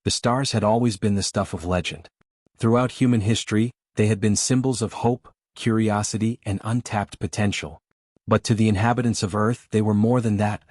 The stars had always been the stuff of legend. Throughout human history, they had been symbols of hope, curiosity, and untapped potential. But to the inhabitants of Earth, they were more than that.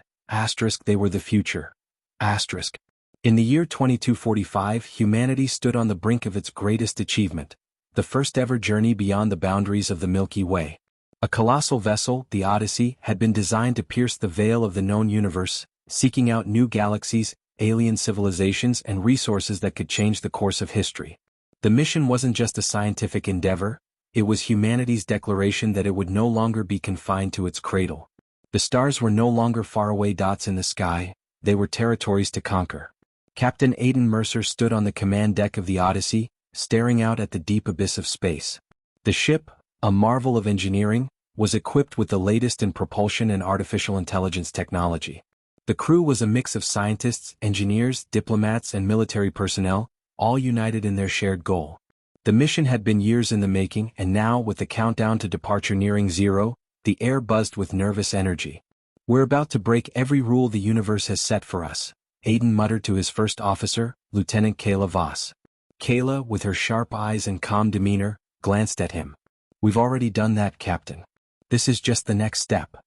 They were the future. In the year 2245, humanity stood on the brink of its greatest achievement, the first-ever journey beyond the boundaries of the Milky Way. A colossal vessel, the Odyssey, had been designed to pierce the veil of the known universe, seeking out new galaxies, alien civilizations, and resources that could change the course of history. The mission wasn't just a scientific endeavor, it was humanity's declaration that it would no longer be confined to its cradle. The stars were no longer faraway dots in the sky, they were territories to conquer. Captain Aidan Mercer stood on the command deck of the Odyssey, staring out at the deep abyss of space. The ship, a marvel of engineering, was equipped with the latest in propulsion and artificial intelligence technology. The crew was a mix of scientists, engineers, diplomats, and military personnel, all united in their shared goal. The mission had been years in the making, and now, with the countdown to departure nearing zero, the air buzzed with nervous energy. "We're about to break every rule the universe has set for us," Aidan muttered to his first officer, Lieutenant Kayla Voss. Kayla, with her sharp eyes and calm demeanor, glanced at him. "We've already done that, Captain. This is just the next step."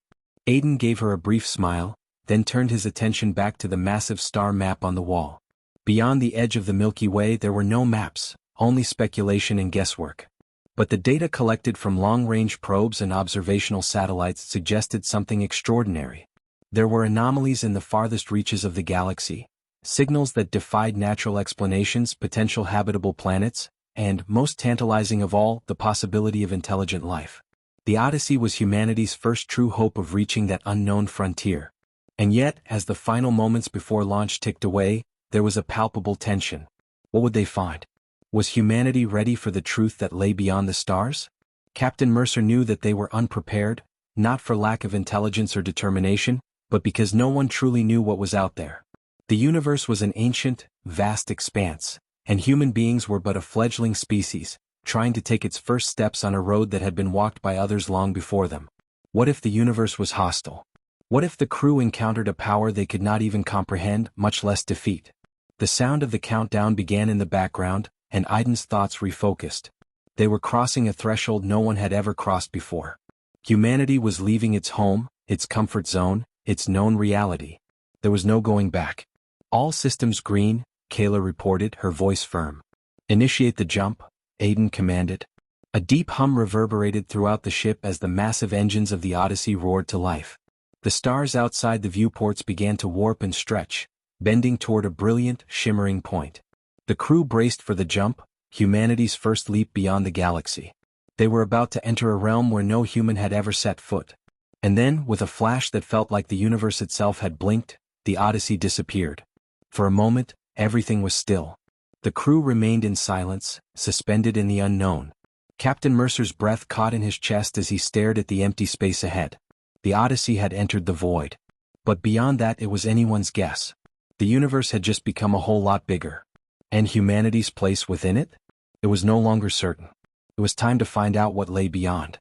Aidan gave her a brief smile, then turned his attention back to the massive star map on the wall. Beyond the edge of the Milky Way there were no maps, only speculation and guesswork. But the data collected from long-range probes and observational satellites suggested something extraordinary. There were anomalies in the farthest reaches of the galaxy, signals that defied natural explanations, potential habitable planets, and, most tantalizing of all, the possibility of intelligent life. The Odyssey was humanity's first true hope of reaching that unknown frontier. And yet, as the final moments before launch ticked away, there was a palpable tension. What would they find? Was humanity ready for the truth that lay beyond the stars? Captain Mercer knew that they were unprepared, not for lack of intelligence or determination, but because no one truly knew what was out there. The universe was an ancient, vast expanse, and human beings were but a fledgling species, trying to take its first steps on a road that had been walked by others long before them. What if the universe was hostile? What if the crew encountered a power they could not even comprehend, much less defeat? The sound of the countdown began in the background, and Aidan's thoughts refocused. They were crossing a threshold no one had ever crossed before. Humanity was leaving its home, its comfort zone, its known reality. There was no going back. "All systems green," Kayla reported, her voice firm. "Initiate the jump," Aidan commanded. A deep hum reverberated throughout the ship as the massive engines of the Odyssey roared to life. The stars outside the viewports began to warp and stretch, bending toward a brilliant, shimmering point. The crew braced for the jump, humanity's first leap beyond the galaxy. They were about to enter a realm where no human had ever set foot. And then, with a flash that felt like the universe itself had blinked, the Odyssey disappeared. For a moment, everything was still. The crew remained in silence, suspended in the unknown. Captain Mercer's breath caught in his chest as he stared at the empty space ahead. The Odyssey had entered the void. But beyond that, it was anyone's guess. The universe had just become a whole lot bigger. And humanity's place within it? It was no longer certain. It was time to find out what lay beyond.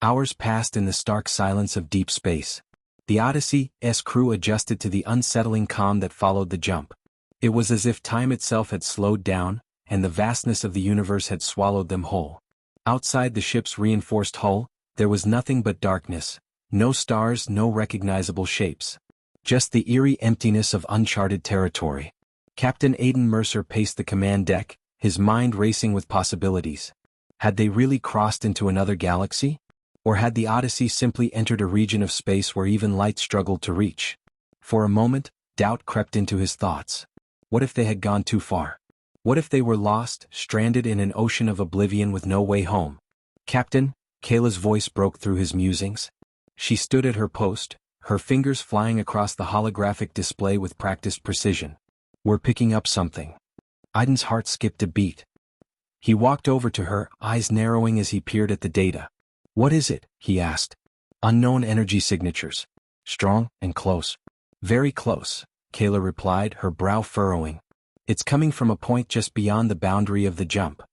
Hours passed in the stark silence of deep space. The Odyssey's crew adjusted to the unsettling calm that followed the jump. It was as if time itself had slowed down, and the vastness of the universe had swallowed them whole. Outside the ship's reinforced hull, there was nothing but darkness, no stars, no recognizable shapes. Just the eerie emptiness of uncharted territory. Captain Aidan Mercer paced the command deck, his mind racing with possibilities. Had they really crossed into another galaxy? Or had the Odyssey simply entered a region of space where even light struggled to reach? For a moment, doubt crept into his thoughts. What if they had gone too far? What if they were lost, stranded in an ocean of oblivion with no way home? "Captain," Kayla's voice broke through his musings. She stood at her post, her fingers flying across the holographic display with practiced precision. "We're picking up something." Aidan's heart skipped a beat. He walked over to her, eyes narrowing as he peered at the data. "What is it?" he asked. "Unknown energy signatures. Strong and close." "Very close," Kayla replied, her brow furrowing. "It's coming from a point just beyond the boundary of the jump."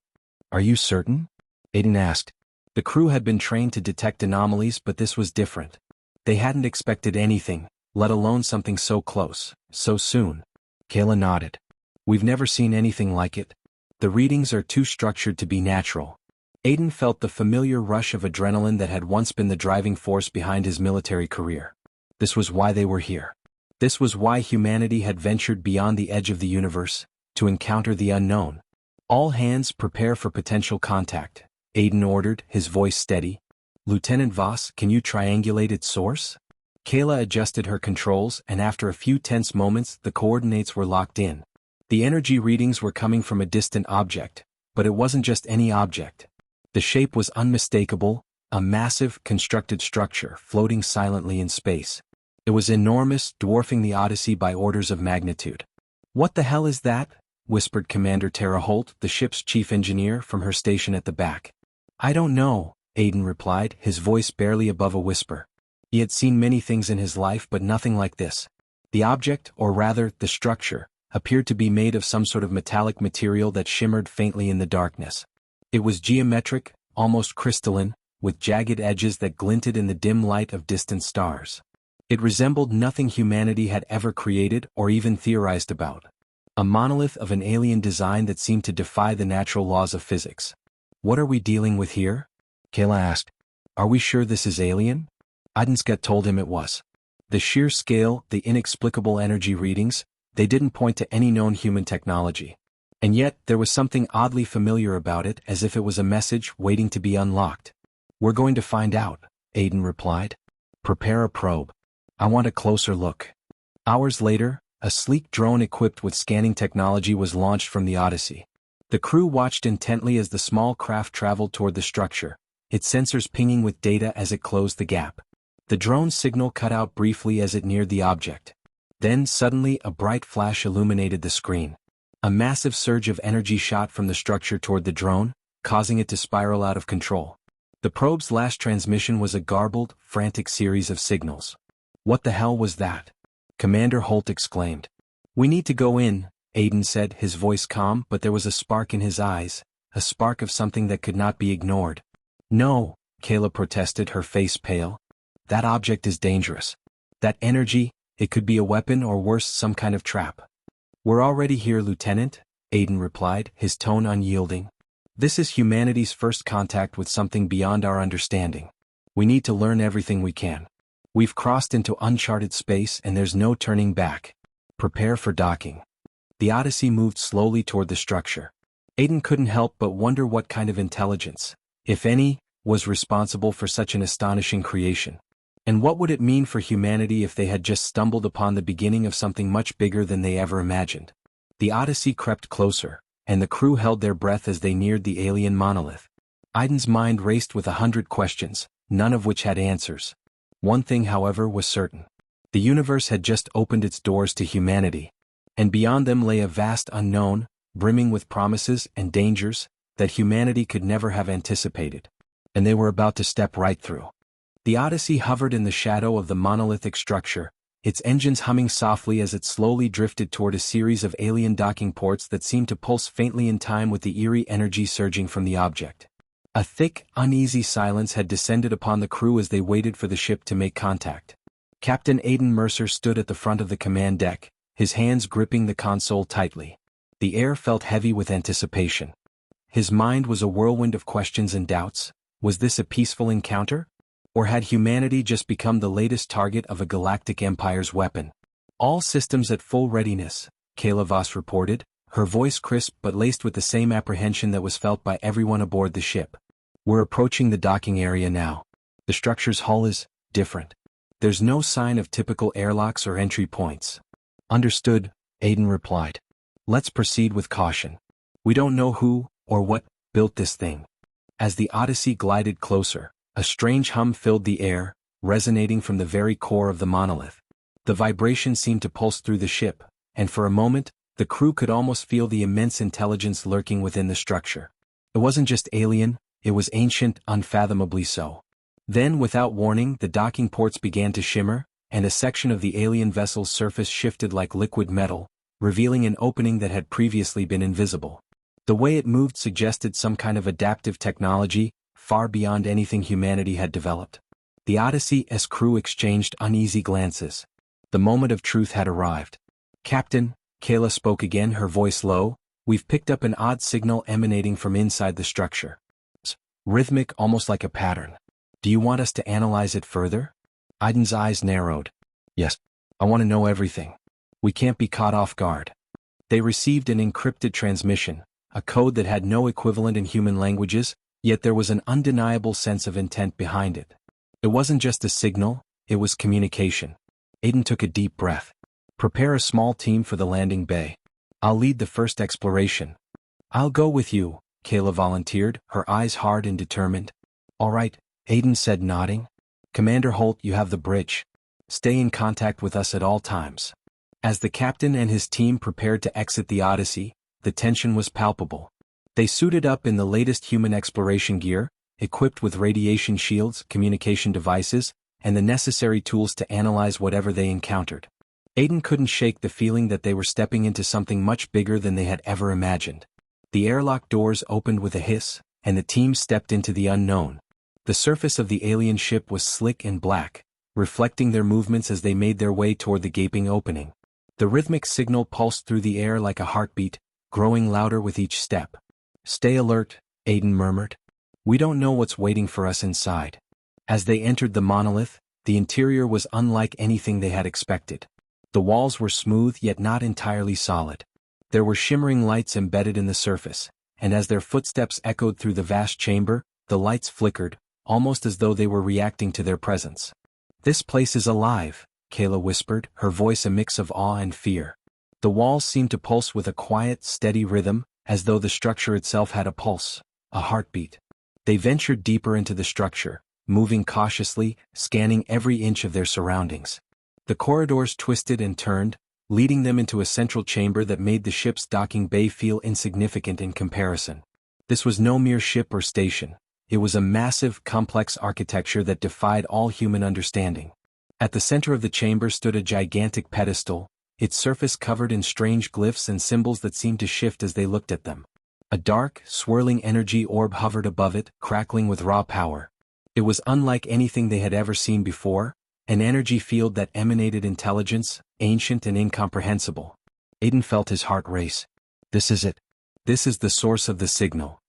"Are you certain?" Aidan asked. The crew had been trained to detect anomalies, but this was different. They hadn't expected anything, let alone something so close, so soon. Kayla nodded. We've never seen anything like it. The readings are too structured to be natural. Aiden felt the familiar rush of adrenaline that had once been the driving force behind his military career. This was why they were here. This was why humanity had ventured beyond the edge of the universe, to encounter the unknown. All hands prepare for potential contact, Aiden ordered, his voice steady. Lieutenant Voss, can you triangulate its source? Kayla adjusted her controls, and after a few tense moments the coordinates were locked in. The energy readings were coming from a distant object, but it wasn't just any object. The shape was unmistakable, a massive, constructed structure floating silently in space. It was enormous, dwarfing the Odyssey by orders of magnitude. "What the hell is that?" whispered Commander Tara Holt, the ship's chief engineer, from her station at the back. "I don't know," Aiden replied, his voice barely above a whisper. He had seen many things in his life but nothing like this. The object, or rather, the structure, appeared to be made of some sort of metallic material that shimmered faintly in the darkness. It was geometric, almost crystalline, with jagged edges that glinted in the dim light of distant stars. It resembled nothing humanity had ever created or even theorized about. A monolith of an alien design that seemed to defy the natural laws of physics. "What are we dealing with here?" Kayla asked. "Are we sure this is alien?" Aiden's gut told him it was. The sheer scale, the inexplicable energy readings, they didn't point to any known human technology. And yet, there was something oddly familiar about it, as if it was a message waiting to be unlocked. "We're going to find out," Aiden replied. "Prepare a probe. I want a closer look." Hours later, a sleek drone equipped with scanning technology was launched from the Odyssey. The crew watched intently as the small craft traveled toward the structure, its sensors pinging with data as it closed the gap. The drone's signal cut out briefly as it neared the object. Then suddenly a bright flash illuminated the screen. A massive surge of energy shot from the structure toward the drone, causing it to spiral out of control. The probe's last transmission was a garbled, frantic series of signals. "What the hell was that?" Commander Holt exclaimed. "We need to go in," Aiden said, his voice calm, but there was a spark in his eyes, a spark of something that could not be ignored. "No," Kayla protested, her face pale. "That object is dangerous. That energy, it could be a weapon or worse, some kind of trap." "We're already here, Lieutenant," Aiden replied, his tone unyielding. "This is humanity's first contact with something beyond our understanding. We need to learn everything we can. We've crossed into uncharted space and there's no turning back. Prepare for docking." The Odyssey moved slowly toward the structure. Aiden couldn't help but wonder what kind of intelligence, if any, was responsible for such an astonishing creation. And what would it mean for humanity if they had just stumbled upon the beginning of something much bigger than they ever imagined? The Odyssey crept closer, and the crew held their breath as they neared the alien monolith. Aiden's mind raced with 100 questions, none of which had answers. One thing, however, was certain. The universe had just opened its doors to humanity, and beyond them lay a vast unknown, brimming with promises and dangers that humanity could never have anticipated. And they were about to step right through. The Odyssey hovered in the shadow of the monolithic structure, its engines humming softly as it slowly drifted toward a series of alien docking ports that seemed to pulse faintly in time with the eerie energy surging from the object. A thick, uneasy silence had descended upon the crew as they waited for the ship to make contact. Captain Aiden Mercer stood at the front of the command deck, his hands gripping the console tightly. The air felt heavy with anticipation. His mind was a whirlwind of questions and doubts. Was this a peaceful encounter? Or had humanity just become the latest target of a galactic empire's weapon? "All systems at full readiness," Kayla Voss reported, her voice crisp but laced with the same apprehension that was felt by everyone aboard the ship. "We're approaching the docking area now. The structure's hull is different. There's no sign of typical airlocks or entry points." "Understood," Aiden replied. "Let's proceed with caution. We don't know who, or what, built this thing." As the Odyssey glided closer, a strange hum filled the air, resonating from the very core of the monolith. The vibration seemed to pulse through the ship, and for a moment, the crew could almost feel the immense intelligence lurking within the structure. It wasn't just alien, it was ancient, unfathomably so. Then, without warning, the docking ports began to shimmer, and a section of the alien vessel's surface shifted like liquid metal, revealing an opening that had previously been invisible. The way it moved suggested some kind of adaptive technology, far beyond anything humanity had developed. The Odyssey's crew exchanged uneasy glances. The moment of truth had arrived. "Captain," Kayla spoke again, her voice low. We've picked up an odd signal emanating from inside the structure. It's rhythmic, almost like a pattern. Do you want us to analyze it further? Aiden's eyes narrowed. Yes. I want to know everything. We can't be caught off guard. They received an encrypted transmission, a code that had no equivalent in human languages, yet there was an undeniable sense of intent behind it. It wasn't just a signal, it was communication. Aiden took a deep breath. Prepare a small team for the landing bay. I'll lead the first exploration. I'll go with you, Kayla volunteered, her eyes hard and determined. All right, Aiden said, nodding. Commander Holt, you have the bridge. Stay in contact with us at all times. As the captain and his team prepared to exit the Odyssey, the tension was palpable. They suited up in the latest human exploration gear, equipped with radiation shields, communication devices, and the necessary tools to analyze whatever they encountered. Aiden couldn't shake the feeling that they were stepping into something much bigger than they had ever imagined. The airlock doors opened with a hiss, and the team stepped into the unknown. The surface of the alien ship was slick and black, reflecting their movements as they made their way toward the gaping opening. The rhythmic signal pulsed through the air like a heartbeat, growing louder with each step. Stay alert, Aiden murmured. We don't know what's waiting for us inside. As they entered the monolith, the interior was unlike anything they had expected. The walls were smooth yet not entirely solid. There were shimmering lights embedded in the surface, and as their footsteps echoed through the vast chamber, the lights flickered, almost as though they were reacting to their presence. This place is alive, Kayla whispered, her voice a mix of awe and fear. The walls seemed to pulse with a quiet, steady rhythm, as though the structure itself had a pulse, a heartbeat. They ventured deeper into the structure, moving cautiously, scanning every inch of their surroundings. The corridors twisted and turned, leading them into a central chamber that made the ship's docking bay feel insignificant in comparison. This was no mere ship or station. It was a massive, complex architecture that defied all human understanding. At the center of the chamber stood a gigantic pedestal, its surface covered in strange glyphs and symbols that seemed to shift as they looked at them. A dark, swirling energy orb hovered above it, crackling with raw power. It was unlike anything they had ever seen before, an energy field that emanated intelligence, ancient and incomprehensible. Aiden felt his heart race. This is it. This is the source of the signal.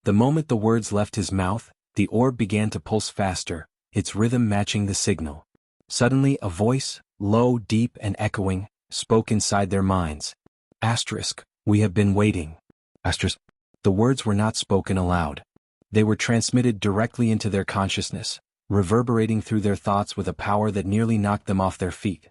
The moment the words left his mouth, the orb began to pulse faster, its rhythm matching the signal. Suddenly a voice, low, deep and echoing, spoke inside their minds. Asterisk, we have been waiting. Asterisk. The words were not spoken aloud. They were transmitted directly into their consciousness, reverberating through their thoughts with a power that nearly knocked them off their feet.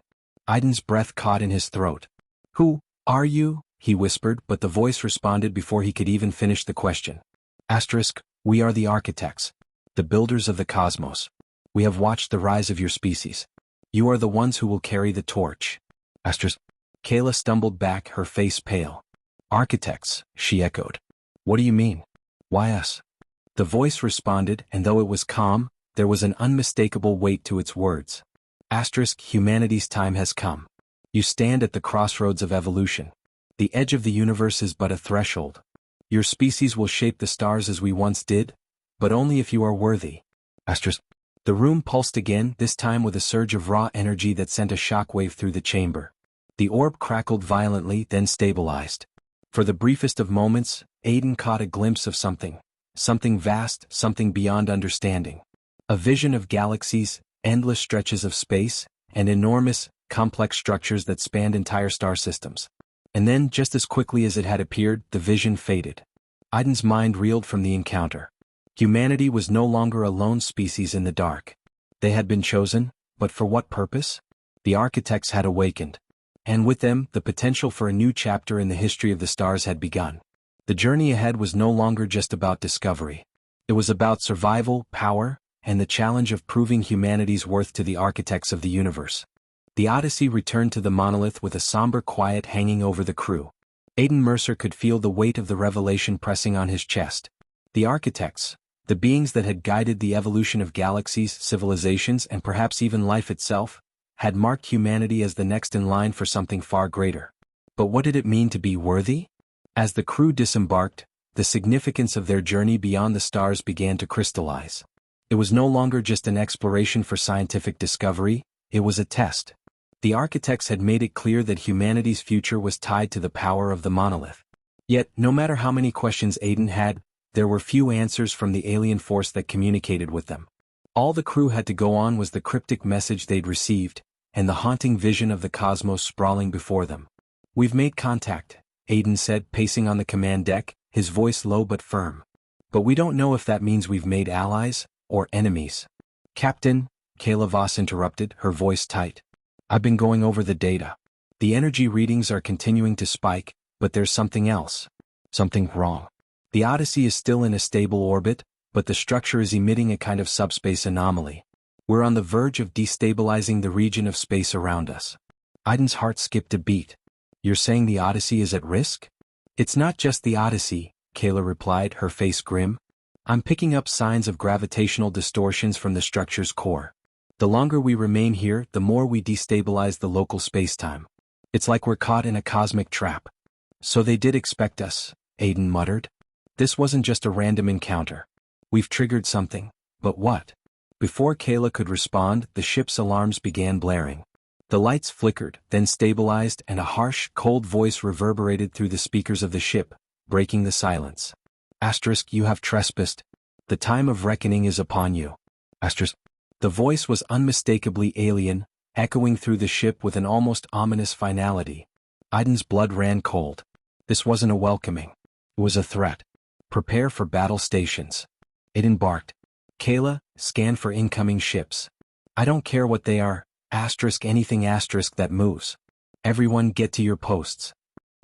Aiden's breath caught in his throat. Who are you? He whispered, but the voice responded before he could even finish the question. Asterisk, we are the architects, the builders of the cosmos. We have watched the rise of your species. You are the ones who will carry the torch. Asterisk. Kayla stumbled back, her face pale. Architects, she echoed. What do you mean? Why us? The voice responded, and though it was calm, there was an unmistakable weight to its words. Asterisk, humanity's time has come. You stand at the crossroads of evolution. The edge of the universe is but a threshold. Your species will shape the stars as we once did, but only if you are worthy. Asterisk. The room pulsed again, this time with a surge of raw energy that sent a shockwave through the chamber. The orb crackled violently, then stabilized. For the briefest of moments, Aiden caught a glimpse of something vast, something beyond understanding. A vision of galaxies, endless stretches of space, and enormous, complex structures that spanned entire star systems. And then, just as quickly as it had appeared, the vision faded. Aiden's mind reeled from the encounter. Humanity was no longer a lone species in the dark. They had been chosen, but for what purpose? The architects had awakened. And with them, the potential for a new chapter in the history of the stars had begun. The journey ahead was no longer just about discovery. It was about survival, power, and the challenge of proving humanity's worth to the architects of the universe. The Odyssey returned to the monolith with a somber quiet hanging over the crew. Aiden Mercer could feel the weight of the revelation pressing on his chest. The architects, the beings that had guided the evolution of galaxies, civilizations, and perhaps even life itself, had marked humanity as the next in line for something far greater. But what did it mean to be worthy? As the crew disembarked, the significance of their journey beyond the stars began to crystallize. It was no longer just an exploration for scientific discovery, it was a test. The architects had made it clear that humanity's future was tied to the power of the monolith. Yet, no matter how many questions Aiden had, there were few answers from the alien force that communicated with them. All the crew had to go on was the cryptic message they'd received, and the haunting vision of the cosmos sprawling before them. "We've made contact," Aiden said, pacing on the command deck, his voice low but firm. "But we don't know if that means we've made allies, or enemies." "Captain," Kayla Voss interrupted, her voice tight. "I've been going over the data. The energy readings are continuing to spike, but there's something else. Something wrong. The Odyssey is still in a stable orbit, but the structure is emitting a kind of subspace anomaly. We're on the verge of destabilizing the region of space around us." Aiden's heart skipped a beat. "You're saying the Odyssey is at risk?" "It's not just the Odyssey," Kayla replied, her face grim. "I'm picking up signs of gravitational distortions from the structure's core. The longer we remain here, the more we destabilize the local spacetime. It's like we're caught in a cosmic trap." "So they did expect us," Aiden muttered. "This wasn't just a random encounter. We've triggered something, but what?" Before Kayla could respond, the ship's alarms began blaring. The lights flickered, then stabilized, and a harsh, cold voice reverberated through the speakers of the ship, breaking the silence. "Asterisk, you have trespassed. The time of reckoning is upon you. Asterisk." The voice was unmistakably alien, echoing through the ship with an almost ominous finality. Aiden's blood ran cold. This wasn't a welcoming. It was a threat. "Prepare for battle stations." It embarked. "Kayla, scan for incoming ships. I don't care what they are, asterisk anything asterisk that moves. Everyone get to your posts."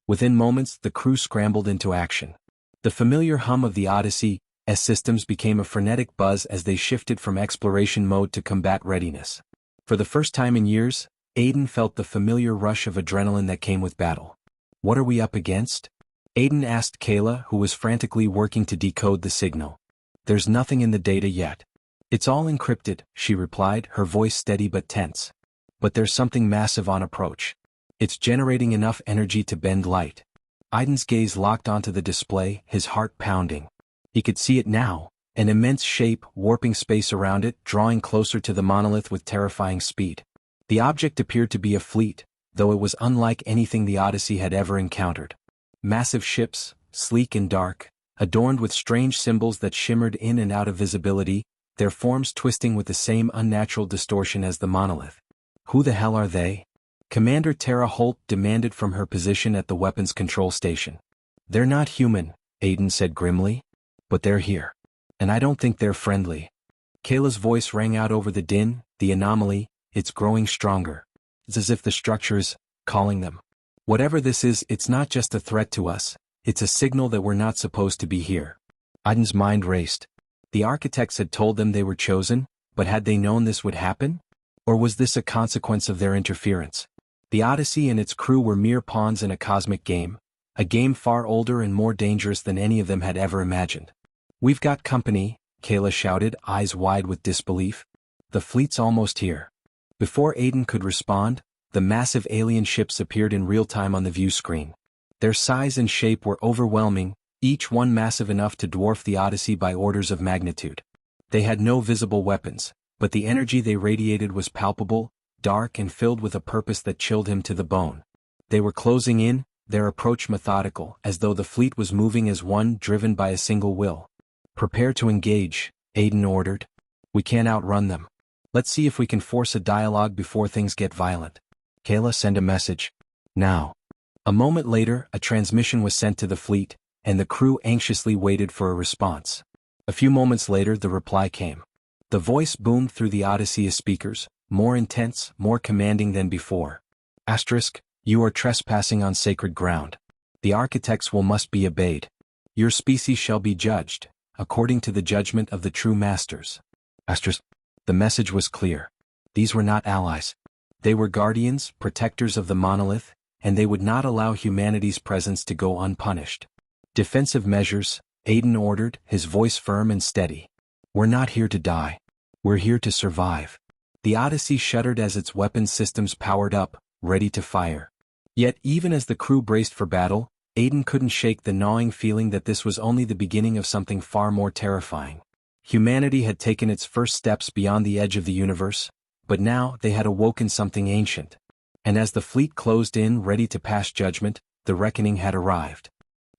Within moments, the crew scrambled into action. The familiar hum of the Odyssey's systems became a frenetic buzz as they shifted from exploration mode to combat readiness. For the first time in years, Aiden felt the familiar rush of adrenaline that came with battle. "What are we up against?" Aiden asked Kayla, who was frantically working to decode the signal. "There's nothing in the data yet. It's all encrypted," she replied, her voice steady but tense. "But there's something massive on approach. It's generating enough energy to bend light." Aiden's gaze locked onto the display, his heart pounding. He could see it now, an immense shape warping space around it, drawing closer to the monolith with terrifying speed. The object appeared to be a fleet, though it was unlike anything the Odyssey had ever encountered. Massive ships, sleek and dark, adorned with strange symbols that shimmered in and out of visibility, their forms twisting with the same unnatural distortion as the monolith. "Who the hell are they?" Commander Tara Holt demanded from her position at the weapons control station. "They're not human," Aiden said grimly. "But they're here. And I don't think they're friendly." Kayla's voice rang out over the din, "The anomaly, it's growing stronger. It's as if the structure is calling them. Whatever this is, it's not just a threat to us, it's a signal that we're not supposed to be here." Aiden's mind raced. The architects had told them they were chosen, but had they known this would happen? Or was this a consequence of their interference? The Odyssey and its crew were mere pawns in a cosmic game, a game far older and more dangerous than any of them had ever imagined. "We've got company," Kayla shouted, eyes wide with disbelief. "The fleet's almost here." Before Aiden could respond, the massive alien ships appeared in real time on the view screen. Their size and shape were overwhelming, each one massive enough to dwarf the Odyssey by orders of magnitude. They had no visible weapons, but the energy they radiated was palpable, dark and filled with a purpose that chilled him to the bone. They were closing in, their approach methodical, as though the fleet was moving as one driven by a single will. "Prepare to engage," Aiden ordered. "We can't outrun them. Let's see if we can force a dialogue before things get violent. Kayla, send a message. Now." A moment later, a transmission was sent to the fleet, and the crew anxiously waited for a response. A few moments later, the reply came. The voice boomed through the Odyssey's speakers, more intense, more commanding than before. "Asterisk, you are trespassing on sacred ground. The architect's will must be obeyed. Your species shall be judged, according to the judgment of the true masters." Asterisk. The message was clear. These were not allies. They were guardians, protectors of the monolith, and they would not allow humanity's presence to go unpunished. "Defensive measures," Aiden ordered, his voice firm and steady. "We're not here to die. We're here to survive." The Odyssey shuddered as its weapons systems powered up, ready to fire. Yet even as the crew braced for battle, Aiden couldn't shake the gnawing feeling that this was only the beginning of something far more terrifying. Humanity had taken its first steps beyond the edge of the universe, but now they had awoken something ancient. And as the fleet closed in ready to pass judgment, the reckoning had arrived.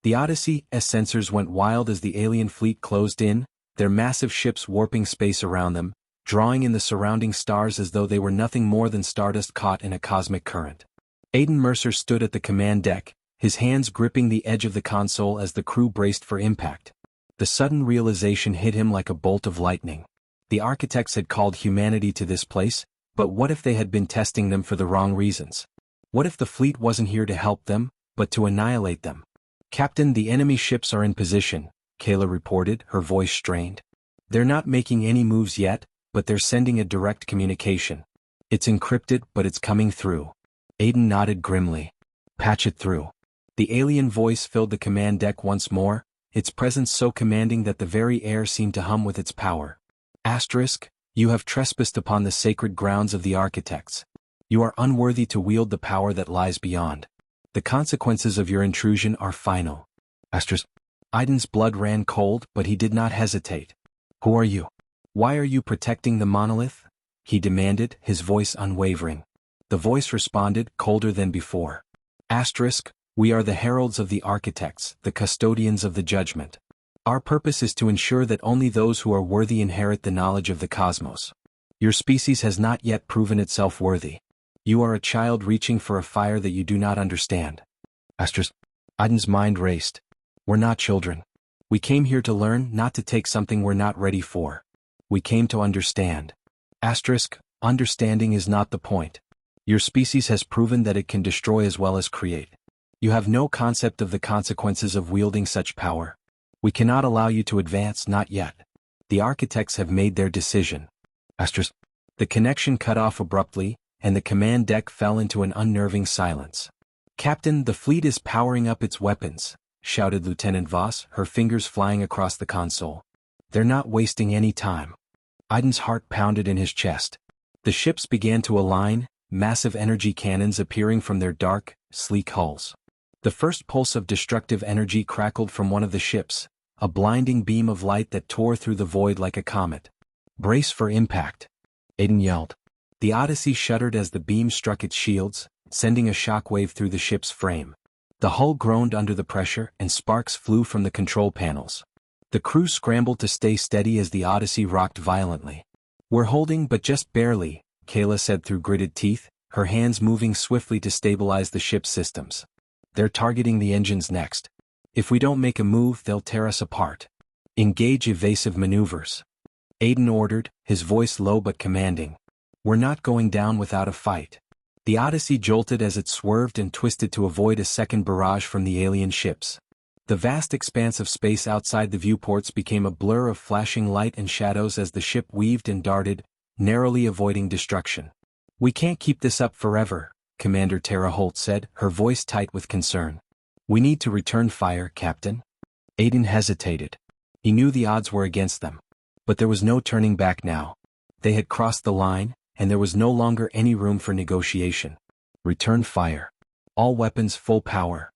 The Odyssey's sensors went wild as the alien fleet closed in, their massive ships warping space around them, drawing in the surrounding stars as though they were nothing more than stardust caught in a cosmic current. Aiden Mercer stood at the command deck, his hands gripping the edge of the console as the crew braced for impact. The sudden realization hit him like a bolt of lightning. The architects had called humanity to this place, but what if they had been testing them for the wrong reasons? What if the fleet wasn't here to help them, but to annihilate them? "Captain, the enemy ships are in position," Kayla reported, her voice strained. "They're not making any moves yet, but they're sending a direct communication. It's encrypted, but it's coming through." Aiden nodded grimly. "Patch it through." The alien voice filled the command deck once more, its presence so commanding that the very air seemed to hum with its power. "Asterisk, you have trespassed upon the sacred grounds of the architects. You are unworthy to wield the power that lies beyond. The consequences of your intrusion are final." Asterisk. Aiden's blood ran cold, but he did not hesitate. "Who are you? Why are you protecting the monolith?" he demanded, his voice unwavering. The voice responded, colder than before. "Asterisk, we are the heralds of the architects, the custodians of the judgment. Our purpose is to ensure that only those who are worthy inherit the knowledge of the cosmos. Your species has not yet proven itself worthy. You are a child reaching for a fire that you do not understand." Asterisk. Aiden's mind raced. "We're not children. We came here to learn, not to take something we're not ready for. We came to understand." Asterisk. Understanding is not the point. Your species has proven that it can destroy as well as create. You have no concept of the consequences of wielding such power. We cannot allow you to advance, not yet. The architects have made their decision. Asterisk. The connection cut off abruptly, and the command deck fell into an unnerving silence. "Captain, the fleet is powering up its weapons," shouted Lieutenant Voss, her fingers flying across the console. "They're not wasting any time." Aiden's heart pounded in his chest. The ships began to align, massive energy cannons appearing from their dark, sleek hulls. The first pulse of destructive energy crackled from one of the ships, a blinding beam of light that tore through the void like a comet. "Brace for impact," Aiden yelled. The Odyssey shuddered as the beam struck its shields, sending a shockwave through the ship's frame. The hull groaned under the pressure, and sparks flew from the control panels. The crew scrambled to stay steady as the Odyssey rocked violently. "We're holding, but just barely," Kayla said through gritted teeth, her hands moving swiftly to stabilize the ship's systems. "They're targeting the engines next. If we don't make a move, they'll tear us apart. Engage evasive maneuvers," Aiden ordered, his voice low but commanding. "We're not going down without a fight." The Odyssey jolted as it swerved and twisted to avoid a second barrage from the alien ships. The vast expanse of space outside the viewports became a blur of flashing light and shadows as the ship weaved and darted, narrowly avoiding destruction. "We can't keep this up forever," Commander Tara Holt said, her voice tight with concern. "We need to return fire, Captain." Aiden hesitated. He knew the odds were against them. But there was no turning back now. They had crossed the line, and there was no longer any room for negotiation. Return fire. All weapons full power.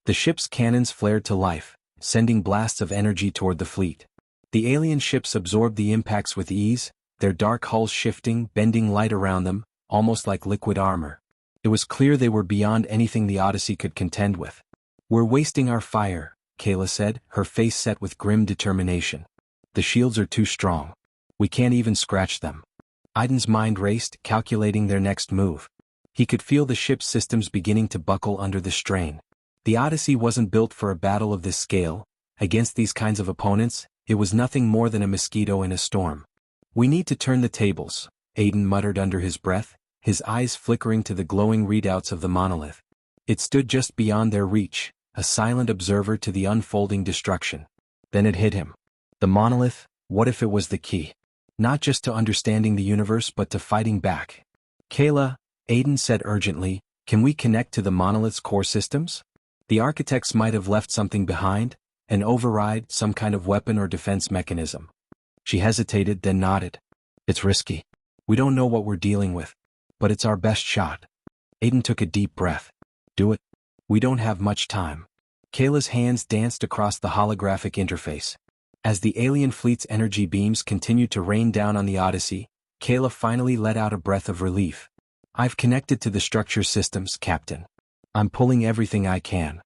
The ship's cannons flared to life, sending blasts of energy toward the fleet. The alien ships absorbed the impacts with ease, their dark hulls shifting, bending light around them, almost like liquid armor. It was clear they were beyond anything the Odyssey could contend with. "We're wasting our fire," Kayla said, her face set with grim determination. "The shields are too strong. We can't even scratch them." Aiden's mind raced, calculating their next move. He could feel the ship's systems beginning to buckle under the strain. The Odyssey wasn't built for a battle of this scale. Against these kinds of opponents, it was nothing more than a mosquito in a storm. "We need to turn the tables," Aiden muttered under his breath, his eyes flickering to the glowing readouts of the monolith. It stood just beyond their reach, a silent observer to the unfolding destruction. Then it hit him. The monolith, what if it was the key? Not just to understanding the universe but to fighting back. "Kayla," Aiden said urgently, "can we connect to the monolith's core systems? The architects might have left something behind, an override, some kind of weapon or defense mechanism." She hesitated, then nodded. "It's risky. We don't know what we're dealing with. But it's our best shot." Aiden took a deep breath. "Do it. We don't have much time." Kayla's hands danced across the holographic interface. As the alien fleet's energy beams continued to rain down on the Odyssey, Kayla finally let out a breath of relief. I've connected to the structure systems, Captain. I'm pulling everything I can.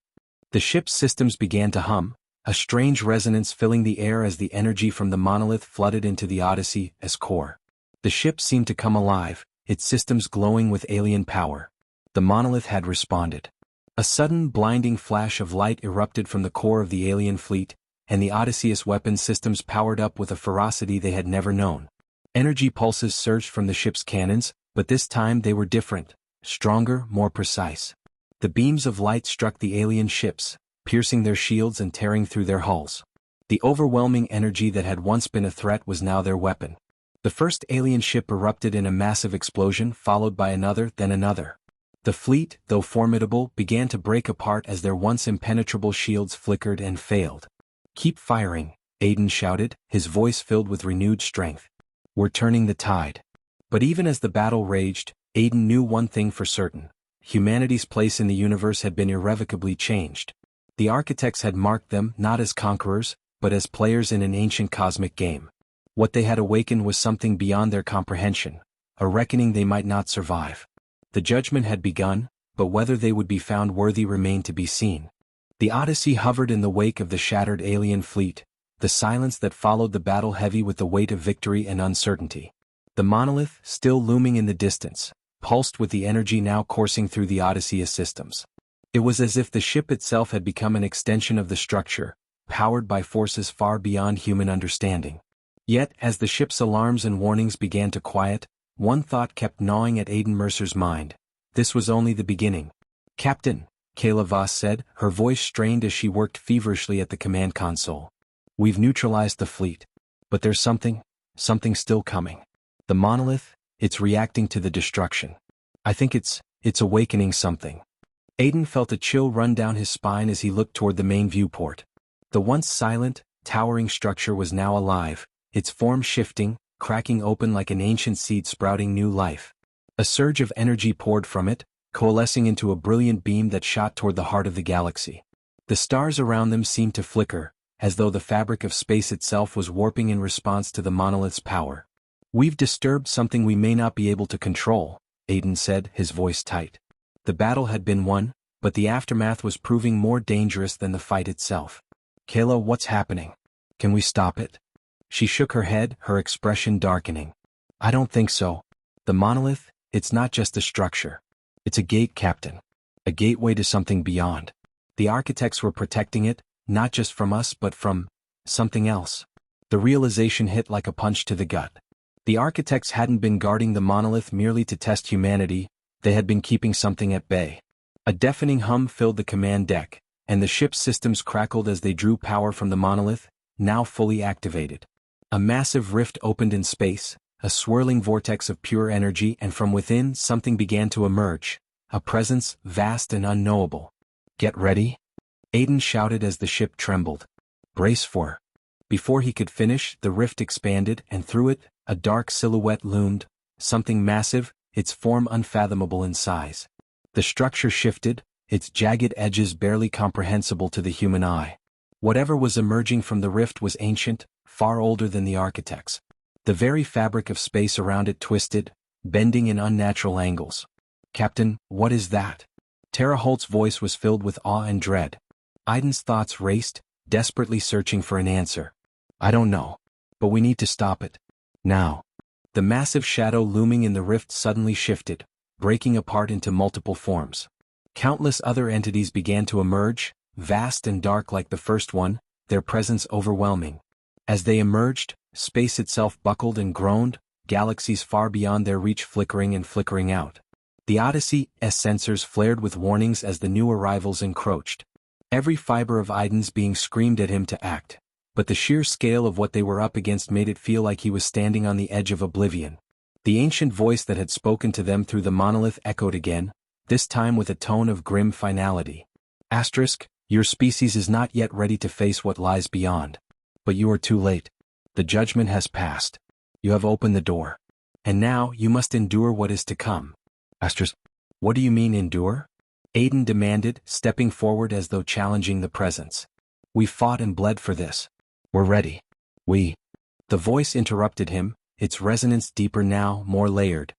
The ship's systems began to hum, a strange resonance filling the air as the energy from the monolith flooded into the Odyssey's core. The ship seemed to come alive, its systems glowing with alien power. The monolith had responded. A sudden, blinding flash of light erupted from the core of the alien fleet, and the Odyssey's weapon systems powered up with a ferocity they had never known. Energy pulses surged from the ship's cannons, but this time they were different, stronger, more precise. The beams of light struck the alien ships, piercing their shields and tearing through their hulls. The overwhelming energy that had once been a threat was now their weapon. The first alien ship erupted in a massive explosion, followed by another, then another. The fleet, though formidable, began to break apart as their once impenetrable shields flickered and failed. "Keep firing," Aiden shouted, his voice filled with renewed strength. "We're turning the tide." But even as the battle raged, Aiden knew one thing for certain. Humanity's place in the universe had been irrevocably changed. The architects had marked them not as conquerors, but as players in an ancient cosmic game. What they had awakened was something beyond their comprehension, a reckoning they might not survive. The judgment had begun, but whether they would be found worthy remained to be seen. The Odyssey hovered in the wake of the shattered alien fleet, the silence that followed the battle heavy with the weight of victory and uncertainty. The monolith, still looming in the distance, pulsed with the energy now coursing through the Odyssey's systems. It was as if the ship itself had become an extension of the structure, powered by forces far beyond human understanding. Yet, as the ship's alarms and warnings began to quiet, one thought kept gnawing at Aiden Mercer's mind. This was only the beginning. "Captain," Kayla Voss said, her voice strained as she worked feverishly at the command console. "We've neutralized the fleet. But there's something still coming. The monolith, it's reacting to the destruction. I think it's awakening something." Aiden felt a chill run down his spine as he looked toward the main viewport. The once silent, towering structure was now alive, its form shifting, cracking open like an ancient seed sprouting new life. A surge of energy poured from it, coalescing into a brilliant beam that shot toward the heart of the galaxy. The stars around them seemed to flicker, as though the fabric of space itself was warping in response to the monolith's power. "We've disturbed something we may not be able to control," Aiden said, his voice tight. The battle had been won, but the aftermath was proving more dangerous than the fight itself. "Kayla, what's happening? Can we stop it?" She shook her head, her expression darkening. "I don't think so. The monolith, it's not just a structure. It's a gate, Captain. A gateway to something beyond. The architects were protecting it, not just from us but from something else." The realization hit like a punch to the gut. The architects hadn't been guarding the monolith merely to test humanity, they had been keeping something at bay. A deafening hum filled the command deck, and the ship's systems crackled as they drew power from the monolith, now fully activated. A massive rift opened in space, a swirling vortex of pure energy, and from within something began to emerge, a presence vast and unknowable. "Get ready," Aiden shouted as the ship trembled. "Brace for." Before he could finish, the rift expanded, and through it, a dark silhouette loomed, something massive, its form unfathomable in size. The structure shifted, its jagged edges barely comprehensible to the human eye. Whatever was emerging from the rift was ancient, far older than the architects. The very fabric of space around it twisted, bending in unnatural angles. "Captain, what is that?" Tara Holt's voice was filled with awe and dread. Aiden's thoughts raced, desperately searching for an answer. "I don't know. But we need to stop it. Now." The massive shadow looming in the rift suddenly shifted, breaking apart into multiple forms. Countless other entities began to emerge, vast and dark like the first one, their presence overwhelming. As they emerged, space itself buckled and groaned, galaxies far beyond their reach flickering and flickering out. The Odyssey's sensors flared with warnings as the new arrivals encroached. Every fiber of Aiden's being screamed at him to act, but the sheer scale of what they were up against made it feel like he was standing on the edge of oblivion. The ancient voice that had spoken to them through the monolith echoed again, this time with a tone of grim finality. Your species is not yet ready to face what lies beyond. But you are too late. The judgment has passed. You have opened the door. And now you must endure what is to come." "What do you mean endure?" Aiden demanded, stepping forward as though challenging the presence. "We fought and bled for this. We're ready." The voice interrupted him, its resonance deeper now, more layered.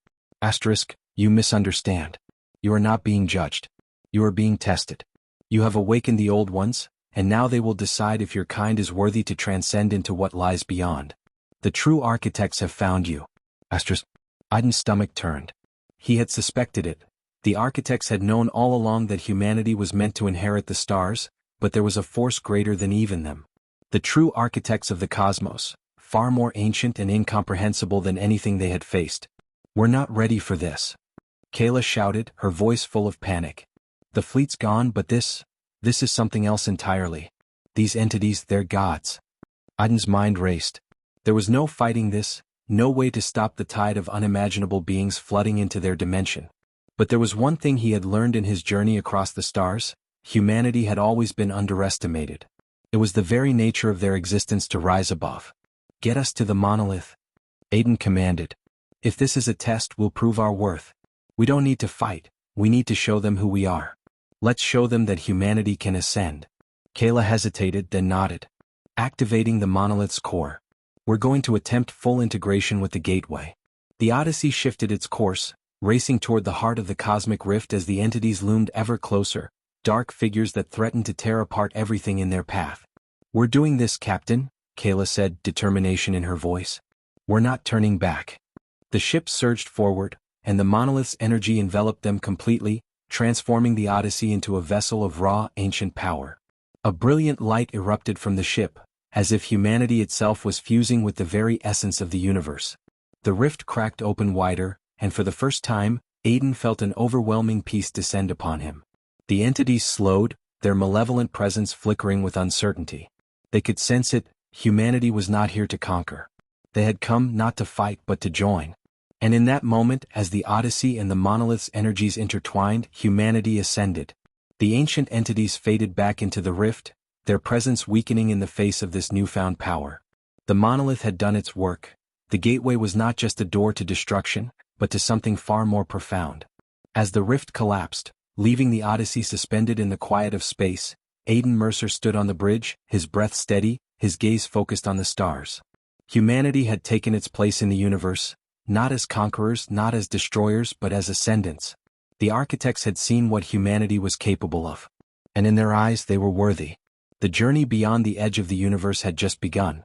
You misunderstand. You are not being judged. You are being tested. You have awakened the old ones, and now they will decide if your kind is worthy to transcend into what lies beyond. The true architects have found you. Aiden's stomach turned. He had suspected it. The architects had known all along that humanity was meant to inherit the stars, but there was a force greater than even them. The true architects of the cosmos, far more ancient and incomprehensible than anything they had faced. We're not ready for this. Kayla shouted, her voice full of panic. The fleet's gone, but this is something else entirely. These entities, they're gods. Aiden's mind raced. There was no fighting this, no way to stop the tide of unimaginable beings flooding into their dimension. But there was one thing he had learned in his journey across the stars: humanity had always been underestimated. It was the very nature of their existence to rise above. Get us to the monolith, Aiden commanded. If this is a test, we'll prove our worth. We don't need to fight, we need to show them who we are. Let's show them that humanity can ascend. Kayla hesitated, then nodded. Activating the monolith's core. We're going to attempt full integration with the gateway. The Odyssey shifted its course, racing toward the heart of the cosmic rift as the entities loomed ever closer, dark figures that threatened to tear apart everything in their path. We're doing this, Captain, Kayla said, determination in her voice. We're not turning back. The ship surged forward, and the monolith's energy enveloped them completely, transforming the Odyssey into a vessel of raw, ancient power. A brilliant light erupted from the ship, as if humanity itself was fusing with the very essence of the universe. The rift cracked open wider, and for the first time, Aiden felt an overwhelming peace descend upon him. The entities slowed, their malevolent presence flickering with uncertainty. They could sense it: humanity was not here to conquer. They had come not to fight but to join. And in that moment, as the Odyssey and the monolith's energies intertwined, humanity ascended. The ancient entities faded back into the rift, their presence weakening in the face of this newfound power. The monolith had done its work. The gateway was not just a door to destruction, but to something far more profound. As the rift collapsed, leaving the Odyssey suspended in the quiet of space, Aiden Mercer stood on the bridge, his breath steady, his gaze focused on the stars. Humanity had taken its place in the universe, not as conquerors, not as destroyers, but as ascendants. The architects had seen what humanity was capable of. And in their eyes they were worthy. The journey beyond the edge of the universe had just begun.